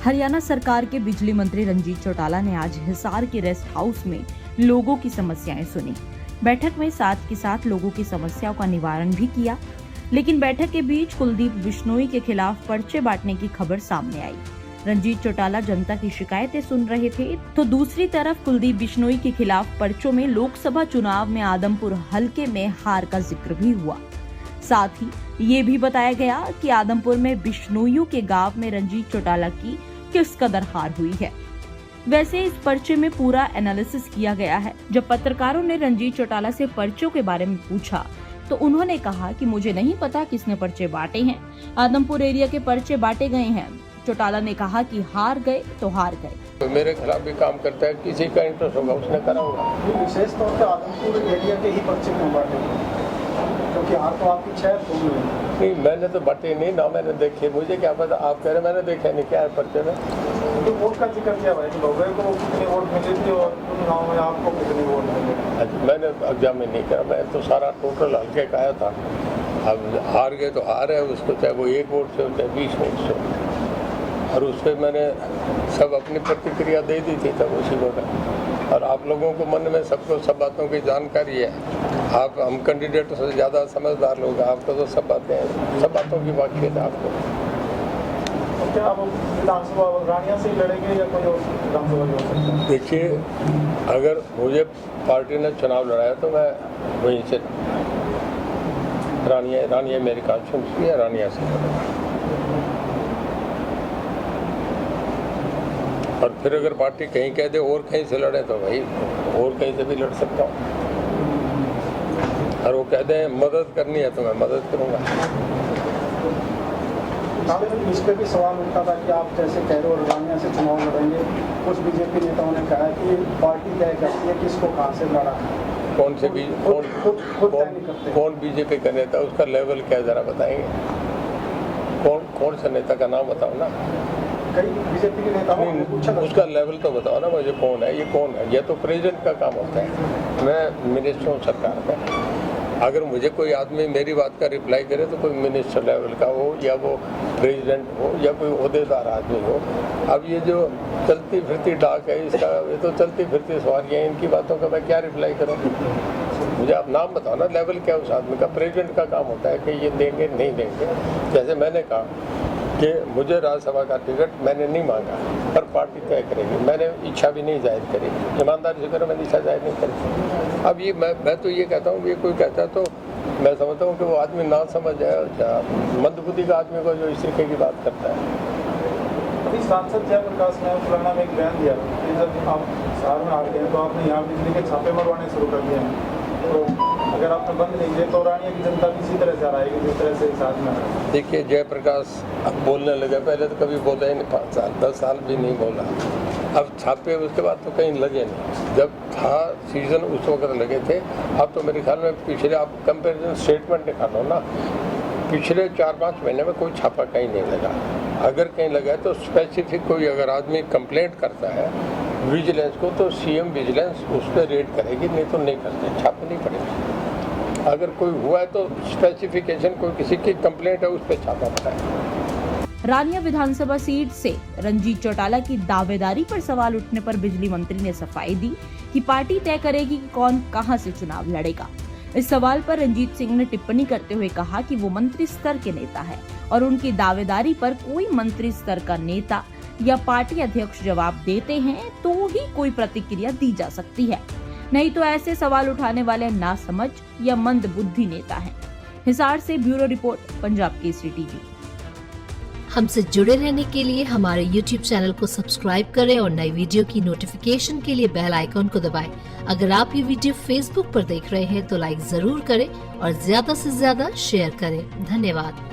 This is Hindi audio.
हरियाणा सरकार के बिजली मंत्री रंजीत चौटाला ने आज हिसार के रेस्ट हाउस में लोगों की समस्याएं सुनी। बैठक में साथ के साथ लोगों की समस्याओं का निवारण भी किया, लेकिन बैठक के बीच कुलदीप बिश्नोई के खिलाफ पर्चे बांटने की खबर सामने आई। रंजीत चौटाला जनता की शिकायतें सुन रहे थे, तो दूसरी तरफ कुलदीप बिश्नोई के खिलाफ पर्चों में लोकसभा चुनाव में आदमपुर हलके में हार का जिक्र भी हुआ। साथ ही ये भी बताया गया कि आदमपुर में बिश्नोइयों के गांव में रंजीत चौटाला की किस कदर हार हुई है। वैसे इस पर्चे में पूरा एनालिसिस किया गया है। जब पत्रकारों ने रंजीत चौटाला से पर्चों के बारे में पूछा तो उन्होंने कहा कि मुझे नहीं पता किसने पर्चे बांटे हैं, आदमपुर एरिया के पर्चे बांटे गए हैं। चौटाला ने कहा कि हार गए तो हार गए। तो मेरे खिलाफ भी काम करता है, किसी का इंटरेस्ट होगा उसने करा होगा। विशेष तौर पे आदमपुर एरिया के ही पर्चे क्यों बांटे? क्योंकि हार तो आपकी 6 नहीं, मैंने तो बांटे नहीं ना, मैंने देखे, मुझे क्या पता। आप कह रहे मैंने देखा नहीं, क्या है पर्चे में? तो वोट का जिक्र किया भाई, लोगों को कितनी वोट मिली थी और उन गाँव में आपको कितनी वोट मिली? अच्छा, मैंने एग्जाम में नहीं करा, मैं तो सारा टोटल हल्के का आया था। अब हार गए तो हार है, उसको चाहे वो 1 वोट से हो चाहे 20 वोट से, और उस पर मैंने सब अपनी प्रतिक्रिया दे दी थी तब उसी वक्त। और आप लोगों को मन में सबको सब बातों की जानकारी है। आप हम कैंडिडेटों से ज़्यादा समझदार लोग हैं, आपको तो सब बातों की वाकियत है आपको। तो क्या आप विधानसभा रानिया से ही लड़ेंगे या कोई और विधानसभा हो सकता है? देखिए, अगर मुझे पार्टी ने चुनाव लड़ाया तो मैं वहीं से रानिया मेरी कॉन्स्टिट्यूंसी है, रानिया से लड़ूंगा। और फिर अगर पार्टी कहीं कह दे और कहीं से लड़े तो भाई और कहीं से भी लड़ सकता हूँ। और वो कह दे मदद करनी है तो मैं मदद करूँगा। इस पर भी सवाल उठा था कि आप जैसे कह रहे हो रानिया से चुनाव लड़ेंगे, कुछ बीजेपी नेताओं ने कहा कि पार्टी तय करती है किसको कहाँ से लड़ा। कौन से कौन बीजेपी का नेता, उसका लेवल क्या जरा बताएंगे? कौन सा नेता का नाम बताओ ना। कई बीजेपी के नेताओं ने पूछा उसका लेवल तो बताओ ना मुझे, कौन है, ये कौन है? ये तो प्रेसिडेंट का काम होता है। मैं मिनिस्टर हूँ सरकार में। अगर मुझे कोई आदमी मेरी बात का रिप्लाई करे तो कोई मिनिस्टर लेवल का हो या वो प्रेसिडेंट हो या कोई ओहदेदार आदमी हो। अब ये जो चलती फिरती डाक है इसका, ये तो चलती फिरती सवारियाँ, इनकी बातों का मैं क्या रिप्लाई करूँ? मुझे आप नाम बताओ ना, लेवल क्या उस आदमी का। प्रेसिडेंट का काम होता है कि ये देंगे नहीं देंगे। जैसे मैंने कहा कि मुझे राज्यसभा का टिकट मैंने नहीं मांगा, पर पार्टी तय करेगी। मैंने इच्छा भी नहीं जाहिर करी, ईमानदारी से करो, मैंने इच्छा जाहिर नहीं करी। अब ये मैं तो ये कहता हूँ, ये कोई कहता है तो मैं समझता हूँ कि वो आदमी ना समझ जाए, क्या मंदबुद्धि का आदमी को जो इस तरीके की बात करता है। अभी सांसद जयप्रकाश ने पुराना में एक बयान दिया कि जब आप शहर में आ गए हैं तो आपने यहाँ बिजली के छापे मरवाने शुरू कर दिए हैं, तो अगर आपने बंद नहीं किए तो रानिया की जनता भी इसी तरह से आएगी जिस तरह से साथ में। देखिए, जयप्रकाश अब बोलने लगे, पहले तो कभी बोला ही नहीं, 5 साल 10 साल भी नहीं बोला। अब छापे उसके बाद तो कहीं लगे नहीं, जब था सीजन उस वक्त लगे थे। अब तो मेरे ख्याल में पिछले आप कंपेरिजन स्टेटमेंट निकालो ना, पिछले 4-5 महीने में कोई छापा कहीं नहीं लगा। अगर कहीं लगा है तो स्पेसिफिक कोई अगर आदमी कंप्लेंट करता है विजिलेंस को तो सीएम विजिलेंस उस पर रेड करेगी, नहीं तो नहीं करते, छापे नहीं पड़ेगा। अगर कोई हुआ है तो स्पेसिफिकेशन, कोई किसी की कंप्लेंट है उस पर छापा पड़ा है। रानिया विधानसभा सीट से रंजीत चौटाला की दावेदारी पर सवाल उठने पर बिजली मंत्री ने सफाई दी कि पार्टी तय करेगी कि कौन कहां से चुनाव लड़ेगा। इस सवाल पर रंजीत सिंह ने टिप्पणी करते हुए कहा कि वो मंत्री स्तर के नेता है और उनकी दावेदारी पर कोई मंत्री स्तर का नेता या पार्टी अध्यक्ष जवाब देते हैं तो ही कोई प्रतिक्रिया दी जा सकती है, नहीं तो ऐसे सवाल उठाने वाले नासमझ या मंदबुद्धि नेता हैं। हिसार से bureau report, Punjab Kesari TV. हमसे जुड़े रहने के लिए हमारे YouTube चैनल को सब्सक्राइब करें और नई वीडियो की नोटिफिकेशन के लिए बेल आइकॉन को दबाएं। अगर आप ये वीडियो Facebook पर देख रहे हैं तो लाइक जरूर करें और ज्यादा से ज्यादा शेयर करें। धन्यवाद।